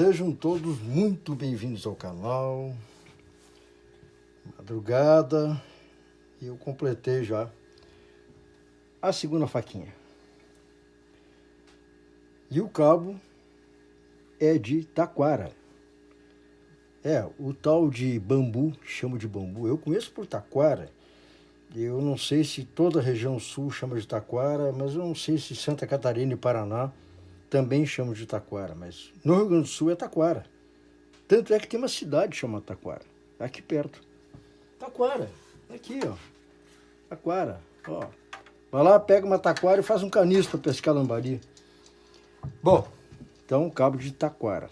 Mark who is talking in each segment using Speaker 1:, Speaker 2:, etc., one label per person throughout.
Speaker 1: Sejam todos muito bem-vindos ao canal. Madrugada e eu completei já a segunda faquinha. E o cabo é de taquara. O tal de bambu, chamo de bambu. Eu conheço por taquara. Eu não sei se toda a região sul chama de taquara, mas eu não sei se Santa Catarina e Paraná também chamam de taquara. Mas no Rio Grande do Sul é taquara. Tanto é que tem uma cidade chamada Taquara, aqui perto. Taquara, aqui, ó. Taquara, ó. Vai lá, pega uma taquara e faz um caniço para pescar lambari. Bom, então cabo de taquara.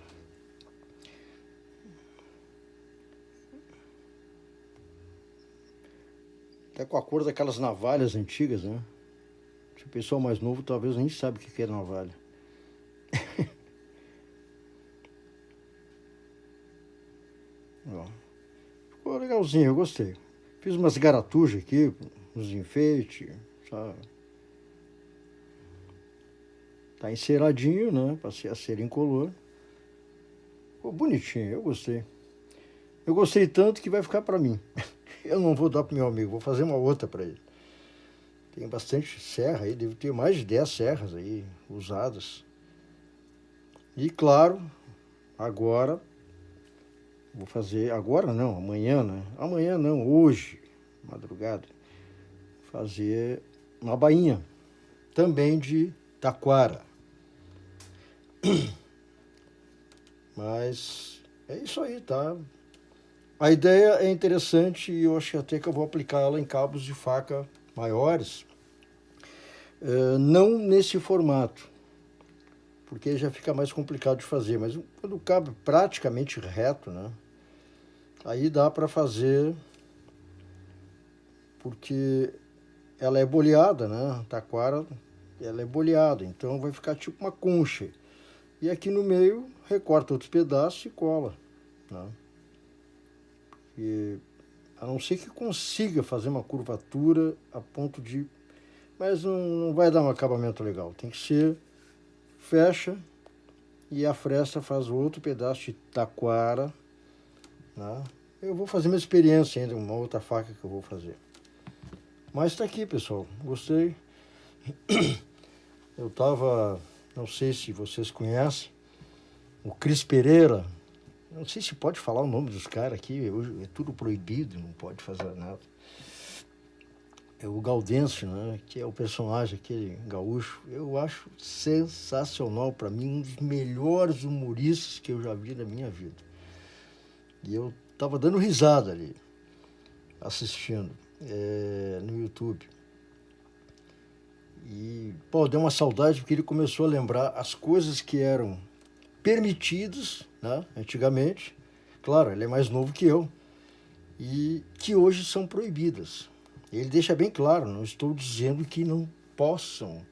Speaker 1: Até com a cor daquelas navalhas antigas, né? O pessoal mais novo talvez nem sabe o que é navalha. Ó. Ficou legalzinho, eu gostei. Fiz umas garatujas aqui, uns enfeites, sabe? Tá enceradinho, né? Passei a cera incolor. Ficou bonitinho, eu gostei. Eu gostei tanto que vai ficar para mim. Eu não vou dar pro meu amigo, vou fazer uma outra para ele. Tem bastante serra aí, deve ter mais de 10 serras aí usadas. E claro, agora, vou fazer, agora não, amanhã, né? Amanhã não, hoje, madrugada, fazer uma bainha, também de taquara. Mas é isso aí, tá? A ideia é interessante e eu acho até que eu vou aplicá-la em cabos de faca maiores. Não nesse formato, porque já fica mais complicado de fazer. Mas quando o cabo é praticamente reto, né? Aí dá para fazer, porque ela é boleada, né? Taquara, ela é boleada, então vai ficar tipo uma concha. E aqui no meio, recorta outros pedaços e cola, né? E, a não ser que consiga fazer uma curvatura a ponto de... Mas não vai dar um acabamento legal. Tem que ser, fecha e a fresta faz outro pedaço de taquara, né? Eu vou fazer uma experiência ainda, uma outra faca que eu vou fazer. Mas tá aqui, pessoal. Gostei. Eu tava... Não sei se vocês conhecem o Cris Pereira. Não sei se pode falar o nome dos caras aqui. Hoje é tudo proibido, não pode fazer nada. É o Gaudêncio, né? Que é o personagem, aquele gaúcho. Eu acho sensacional. Para mim, um dos melhores humoristas que eu já vi na minha vida. E eu tava dando risada ali, assistindo no YouTube. E, deu uma saudade porque ele começou a lembrar as coisas que eram permitidas, né, antigamente. Claro, ele é mais novo que eu. E que hoje são proibidas. Ele deixa bem claro, não estou dizendo que não possam,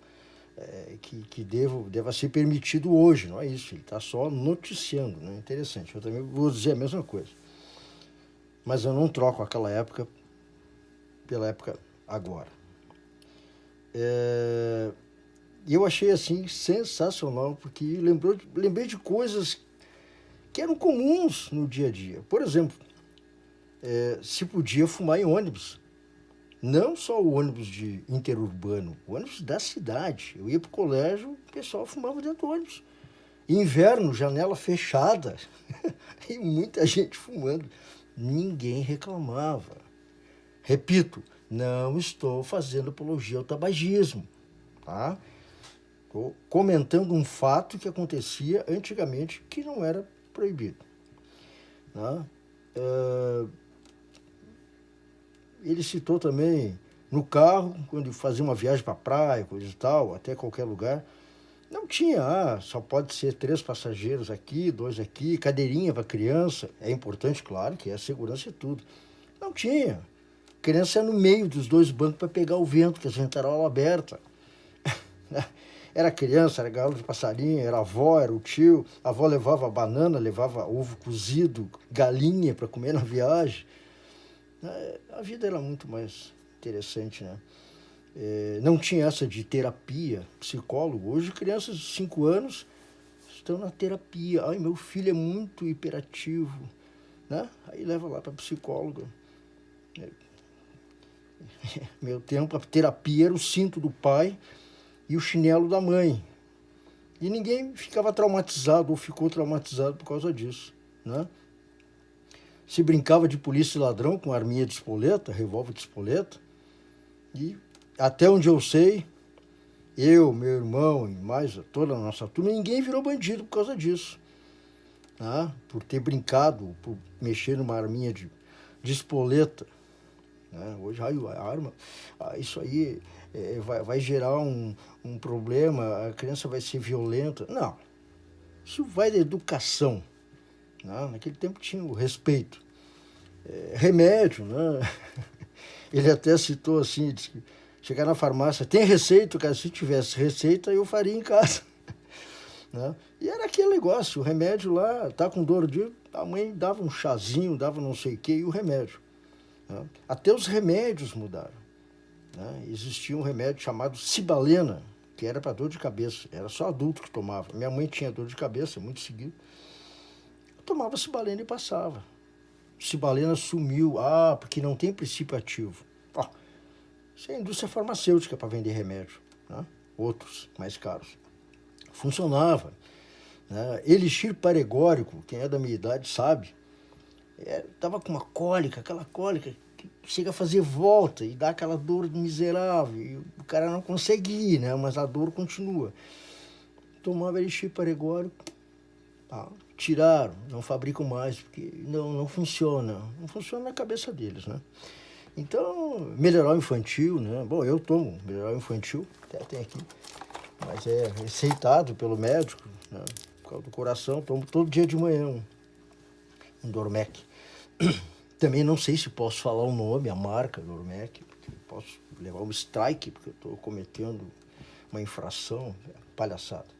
Speaker 1: que deva ser permitido hoje, não é isso. Ele está só noticiando, né? Interessante. Eu também vou dizer a mesma coisa. Mas eu não troco aquela época pela época agora. E eu achei assim sensacional, porque lembrei de coisas que eram comuns no dia a dia. Por exemplo, se podia fumar em ônibus. Não só o ônibus de interurbano, o ônibus da cidade. Eu ia para o colégio, o pessoal fumava dentro do ônibus. Inverno, janela fechada, e muita gente fumando. Ninguém reclamava. Repito, não estou fazendo apologia ao tabagismo, tá? Estou comentando um fato que acontecia antigamente que não era proibido, tá? Ele citou também no carro, quando fazia uma viagem para a praia, coisa e tal, até qualquer lugar, não tinha, só pode ser 3 passageiros aqui, 2 aqui, cadeirinha para criança. É importante, claro, que a segurança é tudo. Não tinha. A criança ia no meio dos 2 bancos para pegar o vento, que a janela aberta. Era criança, era galo de passarinho, era a avó, era o tio. A avó levava banana, levava ovo cozido, galinha para comer na viagem. A vida era muito mais interessante, né? Não tinha essa de terapia, psicólogo. Hoje, crianças de 5 anos estão na terapia. Ai, meu filho é muito hiperativo, né? Aí leva lá para psicóloga. Meu tempo, a terapia era o cinto do pai e o chinelo da mãe. E ninguém ficava traumatizado ou ficou traumatizado por causa disso, né? Se brincava de polícia e ladrão com arminha de espoleta, revólver de espoleta. E até onde eu sei, eu, meu irmão e mais toda a nossa turma, ninguém virou bandido por causa disso. Né? Por ter brincado, por mexer numa arminha de espoleta. Né? Hoje, a arma, isso aí vai gerar um problema, a criança vai ser violenta. Não, isso vai da educação. Né? Naquele tempo tinha o respeito. Remédio, né? Ele até citou assim, disse que chegar na farmácia, tem receita? Cara, se tivesse receita, eu faria em casa. Né? E era aquele negócio, o remédio lá, tá com dor de... A mãe dava um chazinho, dava não sei o que, e o remédio. Né? Até os remédios mudaram. Né? Existia um remédio chamado Cibalena, que era para dor de cabeça. Era só adulto que tomava. Minha mãe tinha dor de cabeça, muito seguido. Eu tomava Cibalena e passava. Cibalena sumiu. Porque não tem princípio ativo. Isso é indústria farmacêutica para vender remédio. Né? Outros, mais caros. Funcionava. Né? Elixir paregórico, quem é da minha idade sabe, estava com uma cólica, aquela cólica que chega a fazer volta e dá aquela dor miserável. E o cara não consegue ir, né? Mas a dor continua. Tomava elixir paregórico, tiraram, não fabricam mais, porque não funciona. Não funciona na cabeça deles, né? Então, melhoral infantil, né? Bom, eu tomo melhoral infantil, até tem aqui, mas é receitado pelo médico, né? Por causa do coração, tomo todo dia de manhã um Dormec. Também não sei se posso falar o nome, a marca Dormec, porque posso levar um strike, porque eu estou cometendo uma infração, palhaçada.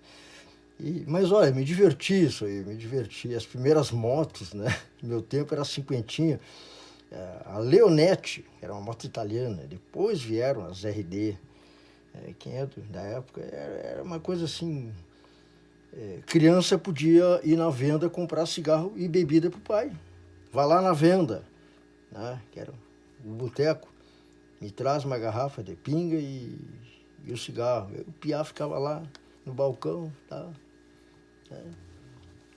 Speaker 1: Mas olha, me diverti isso aí, me diverti. As primeiras motos, né? No meu tempo era cinquentinha. A Leonetti, que era uma moto italiana, depois vieram as RD. Quem é da época, era uma coisa assim, criança podia ir na venda comprar cigarro e bebida pro pai. Vai lá na venda, né? Que era o boteco, me traz uma garrafa de pinga e o cigarro. O piá ficava lá no balcão, tá?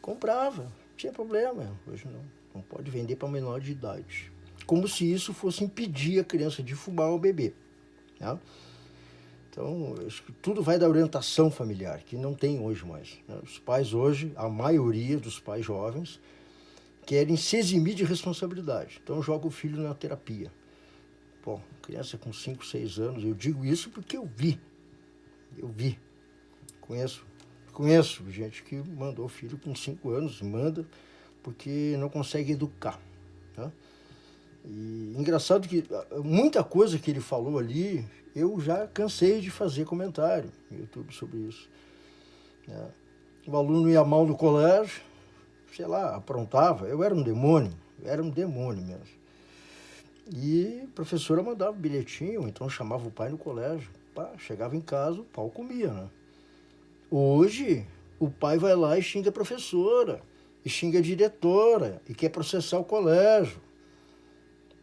Speaker 1: Comprava, não tinha problema. Hoje não pode vender para menor de idade. Como se isso fosse impedir a criança de fumar ou beber. Né? Então, acho que tudo vai da orientação familiar, que não tem hoje mais. Né? Os pais hoje, a maioria dos pais jovens, querem se eximir de responsabilidade. Então, joga o filho na terapia. Bom, criança com 5, 6 anos, eu digo isso porque eu vi. Conheço gente que mandou o filho com 5 anos, manda, porque não consegue educar. Né? E engraçado que muita coisa que ele falou ali, eu já cansei de fazer comentário no YouTube sobre isso. Né? O aluno ia mal no colégio, sei lá, aprontava, eu era um demônio mesmo. E a professora mandava um bilhetinho, então chamava o pai no colégio. Chegava em casa, o pau comia, né? Hoje, o pai vai lá e xinga a professora, e xinga a diretora, e quer processar o colégio.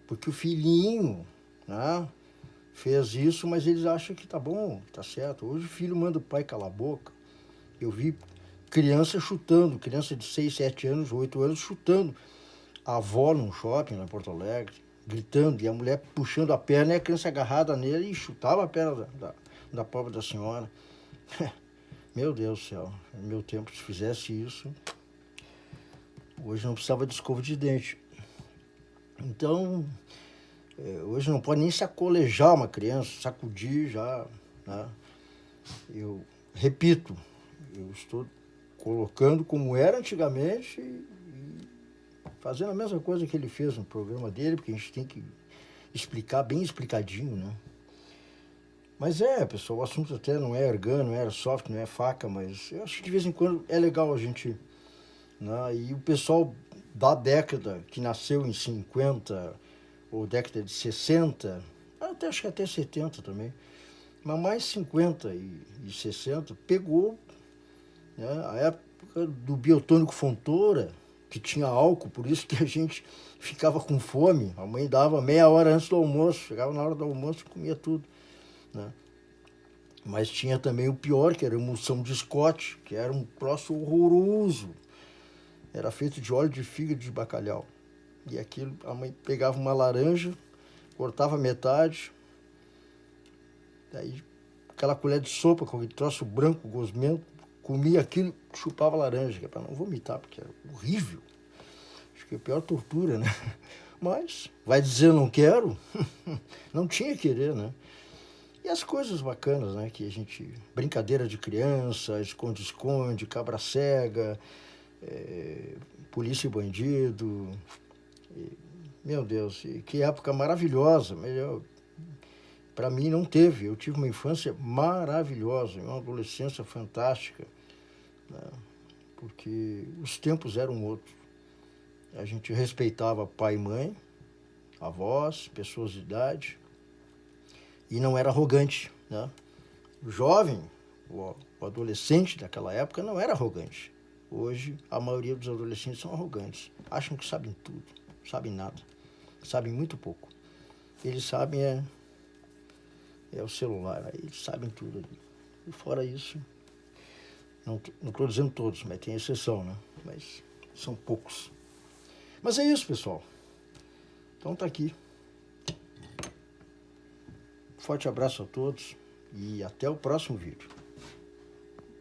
Speaker 1: Porque o filhinho, né, fez isso, mas eles acham que tá bom, tá certo. Hoje o filho manda o pai calar a boca. Eu vi criança chutando, criança de 6, 7 anos, 8 anos, chutando a avó num shopping lá em Porto Alegre, gritando, e a mulher puxando a perna e a criança agarrada nele e chutava a perna da pobre da senhora. Meu Deus do céu, no meu tempo, se fizesse isso, hoje não precisava de escova de dente. Então, hoje não pode nem sacolejar uma criança, sacudir já, né? Eu repito, eu estou colocando como era antigamente e fazendo a mesma coisa que ele fez no programa dele, porque a gente tem que explicar bem explicadinho, né? Mas pessoal, o assunto até não é ergun, não é airsoft, não é faca, mas eu acho que de vez em quando é legal a gente... Né? E o pessoal da década que nasceu em 50, ou década de 60, acho que até 70 também, mas mais 50 e 60, pegou, né? do biotônico Fontoura, que tinha álcool, por isso que a gente ficava com fome. A mãe dava meia hora antes do almoço, chegava na hora do almoço e comia tudo, né? Mas tinha também o pior, que era a emulsão de Scott, que era um troço horroroso. Era feito de óleo de fígado de bacalhau. E aquilo, a mãe pegava uma laranja, cortava metade, daí aquela colher de sopa com aquele troço branco, gosmento, comia aquilo, chupava a laranja, que é para não vomitar, porque era horrível. Acho que é a pior tortura, né? Mas, vai dizer não quero? Não tinha que querer, né? E as coisas bacanas, né? Que a gente... Brincadeira de criança, esconde-esconde, cabra cega, polícia e bandido. Meu Deus, que época maravilhosa. Melhor, para mim não teve. Eu tive uma infância maravilhosa, uma adolescência fantástica, né? Porque os tempos eram outros. A gente respeitava pai e mãe, avós, pessoas de idade, e não era arrogante, né? O jovem, o adolescente daquela época não era arrogante. Hoje, a maioria dos adolescentes são arrogantes. Acham que sabem tudo, sabem nada, sabem muito pouco. Eles sabem é o celular, aí eles sabem tudo ali. E fora isso, não estou dizendo todos, mas tem exceção, né? Mas são poucos. Mas é isso, pessoal. Então tá aqui. Forte abraço a todos e até o próximo vídeo.